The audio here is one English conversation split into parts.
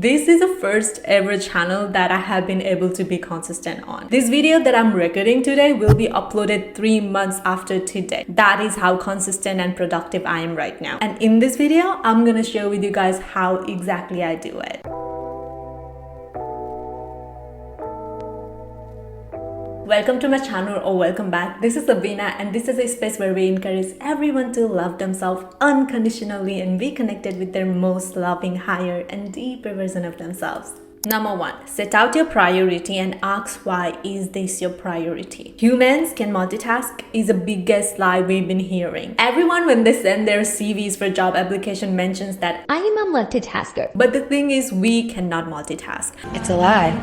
This is the first ever channel that I have been able to be consistent on. This video that I'm recording today will be uploaded 3 months after today. That is how consistent and productive I am right now. And in this video, I'm gonna share with you guys how exactly I do it. Welcome to my channel or welcome back. This is Sabina and this is a space where we encourage everyone to love themselves unconditionally and be connected with their most loving, higher and deeper version of themselves. Number 1, set out your priority and ask why is this your priority. Humans can multitask is the biggest lie we've been hearing. Everyone when they send their CVs for job application mentions that I am a multitasker. But the thing is we cannot multitask. It's a lie.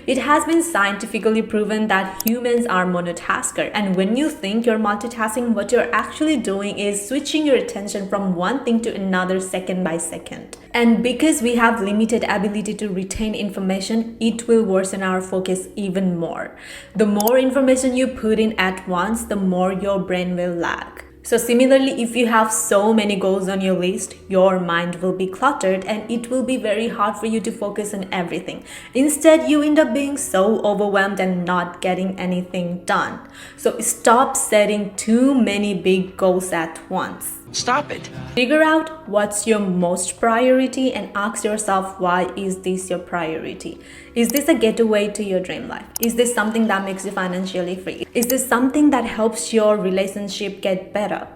It has been scientifically proven that humans are monotasker, and when you think you're multitasking, what you're actually doing is switching your attention from one thing to another second by second. And because we have limited ability to retain information, it will worsen our focus even more. The more information you put in at once, the more your brain will lag. So similarly, if you have so many goals on your list, your mind will be cluttered and it will be very hard for you to focus on everything. Instead, you end up being so overwhelmed and not getting anything done. So stop setting too many big goals at once. Stop it. Figure out what's your most priority and ask yourself, why is this your priority? Is this a getaway to your dream life? Is this something that makes you financially free? Is this something that helps your relationship get better?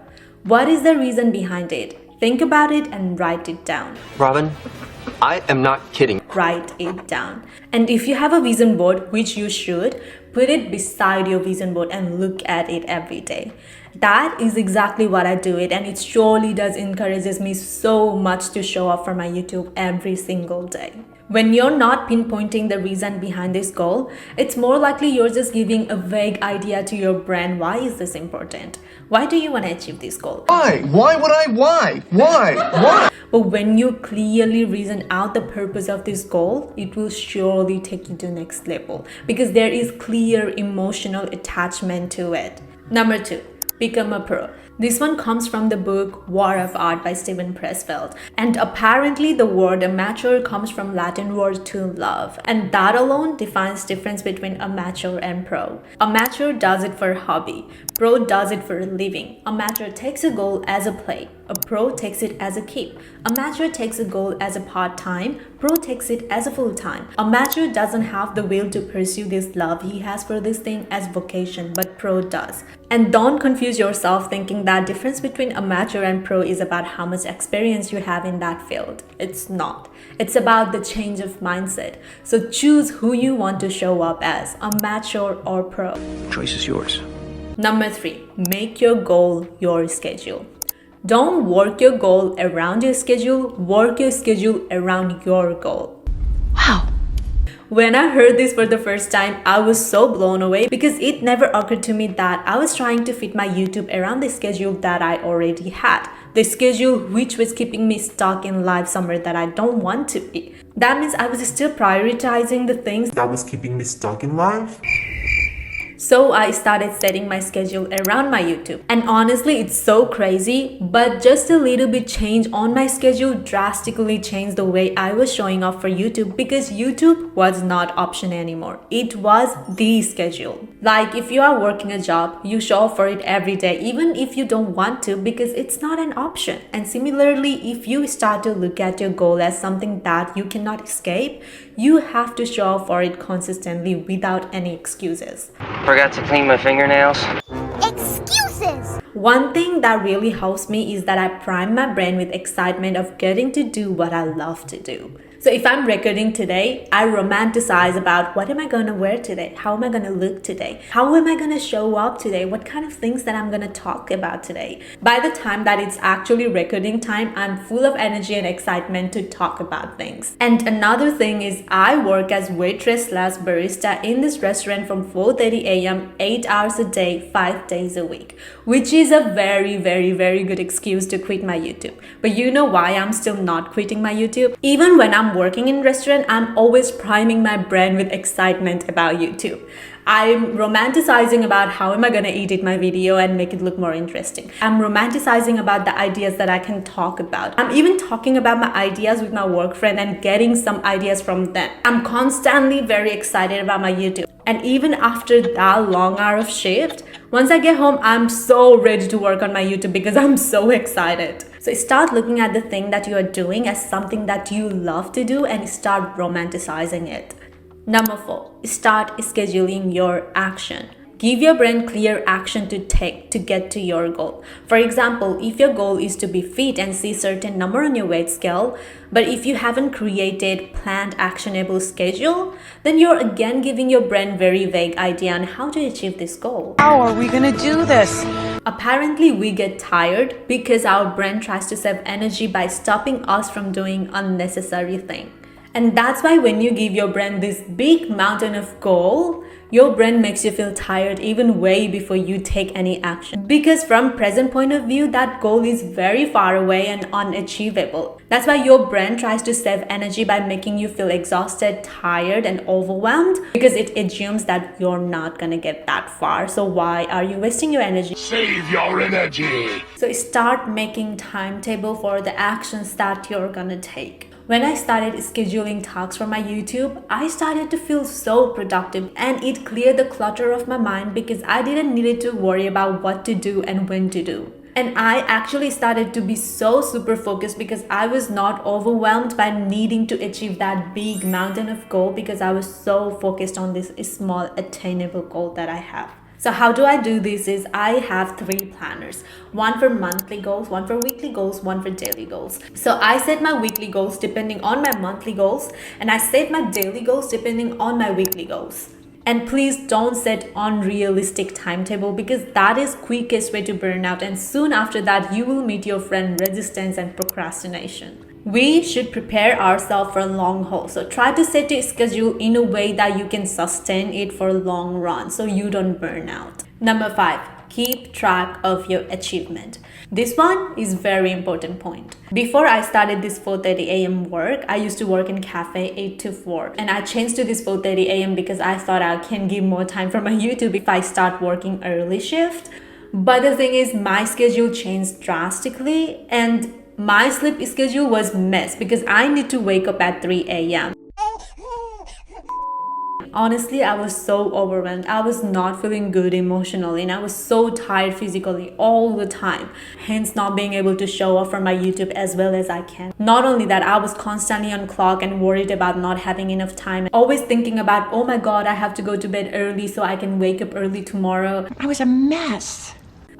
What is the reason behind it? Think about it and write it down. Robin, I am not kidding. Write it down. And if you have a vision board, which you should, put it beside your vision board and look at it every day. That is exactly what I do it, and it surely does encourages me so much to show up for my YouTube every single day. When you're not pinpointing the reason behind this goal, it's more likely you're just giving a vague idea to your brain. Why is this important? Why do you want to achieve this goal? Why? Why would I? Why? But when you clearly reason out the purpose of this goal, it will surely take you to the next level because there is clear emotional attachment to it. Number 2, become a pro. This one comes from the book War of Art by Steven Pressfield. And apparently the word amateur comes from Latin word to love. And that alone defines difference between amateur and pro. Amateur does it for hobby. Pro does it for a living. Amateur takes a goal as a play. A pro takes it as a keep. Amateur takes a goal as a part-time. Pro takes it as a full-time. Amateur doesn't have the will to pursue this love he has for this thing as vocation, but pro does. And don't confuse yourself thinking that difference between amateur and pro is about how much experience you have in that field. It's not. It's about the change of mindset. So choose who you want to show up as, amateur or pro. Choice is yours. Number 3, make your goal your schedule. Don't work your goal around your schedule, work your schedule around your goal. Wow. When I heard this for the first time, I was so blown away because it never occurred to me that I was trying to fit my YouTube around the schedule that I already had. The schedule which was keeping me stuck in life somewhere that I don't want to be. That means I was still prioritizing the things that was keeping me stuck in life. So I started setting my schedule around my YouTube. And honestly, it's so crazy, but just a little bit change on my schedule drastically changed the way I was showing up for YouTube because YouTube was not option anymore. It was the schedule. Like if you are working a job, you show up for it every day, even if you don't want to because it's not an option. And similarly, if you start to look at your goal as something that you cannot escape, you have to show up for it consistently without any excuses. Forgot to clean my fingernails. Excuses! One thing that really helps me is that I prime my brain with excitement of getting to do what I love to do. So if I'm recording today, I romanticize about what am I going to wear today? How am I going to look today? How am I going to show up today? What kind of things that I'm going to talk about today? By the time that it's actually recording time, I'm full of energy and excitement to talk about things. And another thing is I work as waitress/barista in this restaurant from 4:30 a.m. 8 hours a day, 5 days a week, which is a very, very, very good excuse to quit my YouTube. But you know why I'm still not quitting my YouTube? Even when I'm working in restaurant, I'm always priming my brain with excitement about YouTube. I'm romanticizing about how am I gonna edit my video and make it look more interesting. I'm romanticizing about the ideas that I can talk about. I'm even talking about my ideas with my work friend and getting some ideas from them. I'm constantly very excited about my YouTube. And even after that long hour of shift, once I get home, I'm so ready to work on my YouTube because I'm so excited. So start looking at the thing that you are doing as something that you love to do and start romanticizing it. Number 4, start scheduling your action. Give your brain clear action to take to get to your goal. For example, if your goal is to be fit and see certain number on your weight scale, but if you haven't created planned actionable schedule, then you're again giving your brain very vague idea on how to achieve this goal. How are we gonna do this? Apparently, we get tired because our brain tries to save energy by stopping us from doing unnecessary things. And that's why when you give your brain this big mountain of goal, your brain makes you feel tired even way before you take any action. Because from present point of view, that goal is very far away and unachievable. That's why your brain tries to save energy by making you feel exhausted, tired, and overwhelmed because it assumes that you're not gonna get that far. So why are you wasting your energy? Save your energy. So start making timetable for the actions that you're gonna take. When I started scheduling tasks for my YouTube, I started to feel so productive and it cleared the clutter of my mind because I didn't need to worry about what to do and when to do. And I actually started to be so super focused because I was not overwhelmed by needing to achieve that big mountain of goal because I was so focused on this small attainable goal that I have. So how do I do this is I have 3 planners, one for monthly goals, one for weekly goals, one for daily goals. So I set my weekly goals depending on my monthly goals and I set my daily goals depending on my weekly goals. And please don't set unrealistic timetable because that is quickest way to burn out and soon after that you will meet your friend resistance and procrastination. We should prepare ourselves for a long haul. So try to set your schedule in a way that you can sustain it for a long run so you don't burn out. Number 5, keep track of your achievement. This one is very important point. Before I started this 4:30 a.m. work, I used to work in cafe 8 to 4 and I changed to this 4:30 a.m. because I thought I can give more time for my YouTube if I start working early shift. But the thing is my schedule changed drastically and my sleep schedule was mess because I need to wake up at 3 a.m. Honestly, I was so overwhelmed. I was not feeling good emotionally and I was so tired physically all the time. Hence not being able to show up for my YouTube as well as I can. Not only that, I was constantly on clock and worried about not having enough time. Always thinking about, oh my god, I have to go to bed early so I can wake up early tomorrow. I was a mess.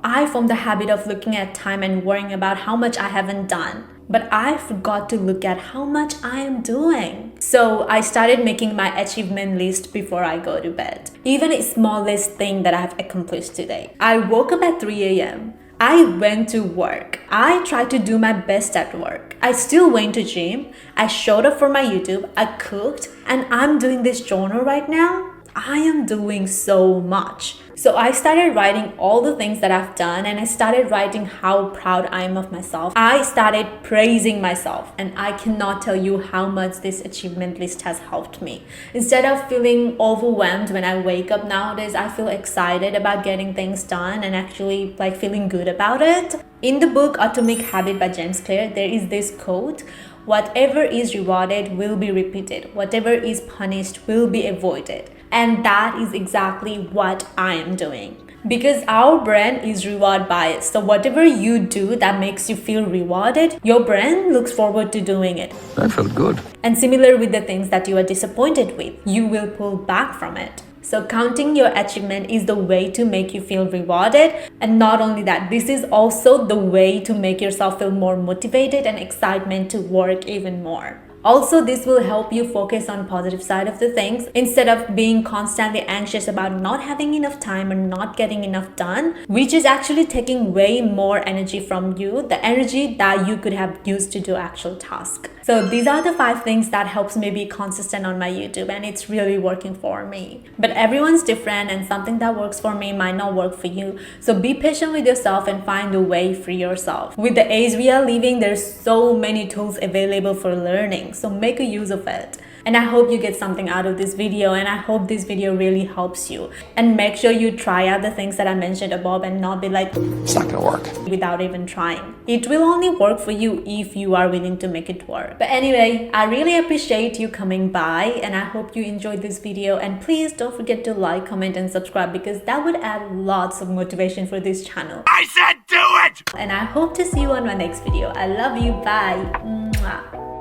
I formed the habit of looking at time and worrying about how much I haven't done. But I forgot to look at how much I am doing. So I started making my achievement list before I go to bed. Even a smallest thing that I have accomplished today. I woke up at 3 a.m. I went to work. I tried to do my best at work. I still went to gym. I showed up for my YouTube. I cooked. And I'm doing this journal right now. I am doing so much. So I started writing all the things that I've done and I started writing how proud I am of myself. I started praising myself and I cannot tell you how much this achievement list has helped me. Instead of feeling overwhelmed when I wake up nowadays, I feel excited about getting things done and actually like feeling good about it. In the book Atomic Habit by James Clear, there is this quote: whatever is rewarded will be repeated. Whatever is punished will be avoided. And that is exactly what I am doing. Because our brain is reward biased. So whatever you do that makes you feel rewarded, your brain looks forward to doing it. That felt good. And similar with the things that you are disappointed with, you will pull back from it. So counting your achievement is the way to make you feel rewarded. And not only that, this is also the way to make yourself feel more motivated and excitement to work even more. Also, this will help you focus on positive side of the things instead of being constantly anxious about not having enough time or not getting enough done, which is actually taking way more energy from you, the energy that you could have used to do actual task. So these are the 5 things that helps me be consistent on my YouTube, and it's really working for me. But everyone's different, and something that works for me might not work for you. So be patient with yourself and find a way for yourself. With the age we are living, there's so many tools available for learning, so make a use of it. And I hope you get something out of this video, and I hope this video really helps you. And make sure you try out the things that I mentioned above and not be like, It's not gonna work. without even trying. It will only work for you if you are willing to make it work. But anyway, I really appreciate you coming by, and I hope you enjoyed this video. And please don't forget to like, comment, and subscribe, because that would add lots of motivation for this channel. I said do it! And I hope to see you on my next video. I love you. Bye. Mwah.